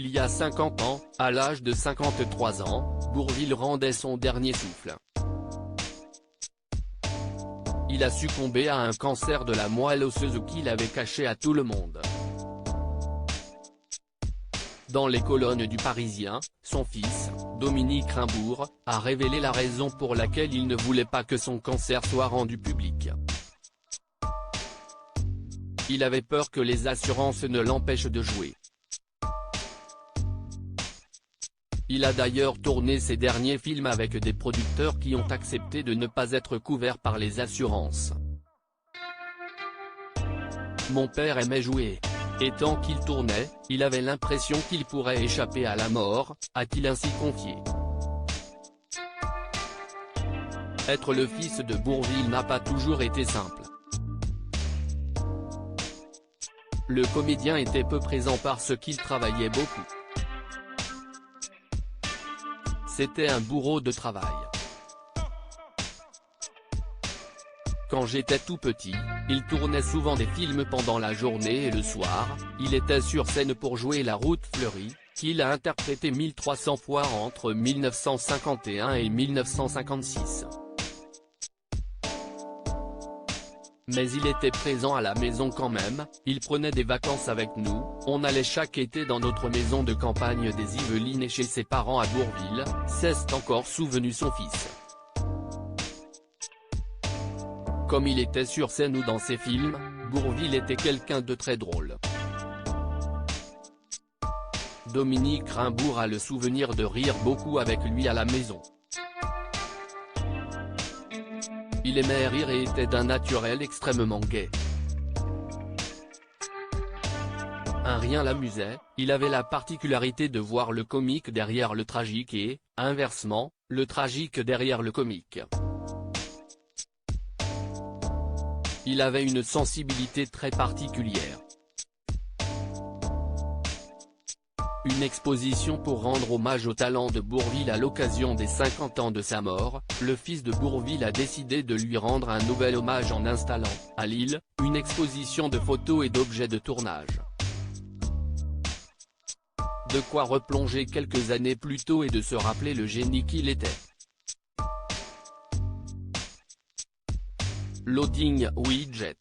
Il y a 50 ans, à l'âge de 53 ans, Bourvil rendait son dernier souffle. Il a succombé à un cancer de la moelle osseuse qu'il avait caché à tout le monde. Dans les colonnes du Parisien, son fils, Dominique Rimbourg, a révélé la raison pour laquelle il ne voulait pas que son cancer soit rendu public. Il avait peur que les assurances ne l'empêchent de jouer. Il a d'ailleurs tourné ses derniers films avec des producteurs qui ont accepté de ne pas être couverts par les assurances. Mon père aimait jouer. Et tant qu'il tournait, il avait l'impression qu'il pourrait échapper à la mort, a-t-il ainsi confié. Être le fils de Bourvil n'a pas toujours été simple. Le comédien était peu présent parce qu'il travaillait beaucoup. C'était un bourreau de travail. Quand j'étais tout petit, il tournait souvent des films pendant la journée et le soir, il était sur scène pour jouer La Route fleurie, qu'il a interprété 1300 fois entre 1951 et 1956. Mais il était présent à la maison quand même, il prenait des vacances avec nous, on allait chaque été dans notre maison de campagne des Yvelines et chez ses parents à Bourvil, s'est encore souvenu son fils. Comme il était sur scène ou dans ses films, Bourvil était quelqu'un de très drôle. Dominique Rimbourg a le souvenir de rire beaucoup avec lui à la maison. Il aimait rire et était d'un naturel extrêmement gai. Un rien l'amusait, il avait la particularité de voir le comique derrière le tragique et, inversement, le tragique derrière le comique. Il avait une sensibilité très particulière. Une exposition pour rendre hommage au talent de Bourvil à l'occasion des 50 ans de sa mort, le fils de Bourvil a décidé de lui rendre un nouvel hommage en installant, à Lille, une exposition de photos et d'objets de tournage. De quoi replonger quelques années plus tôt et de se rappeler le génie qu'il était. Loading Widget.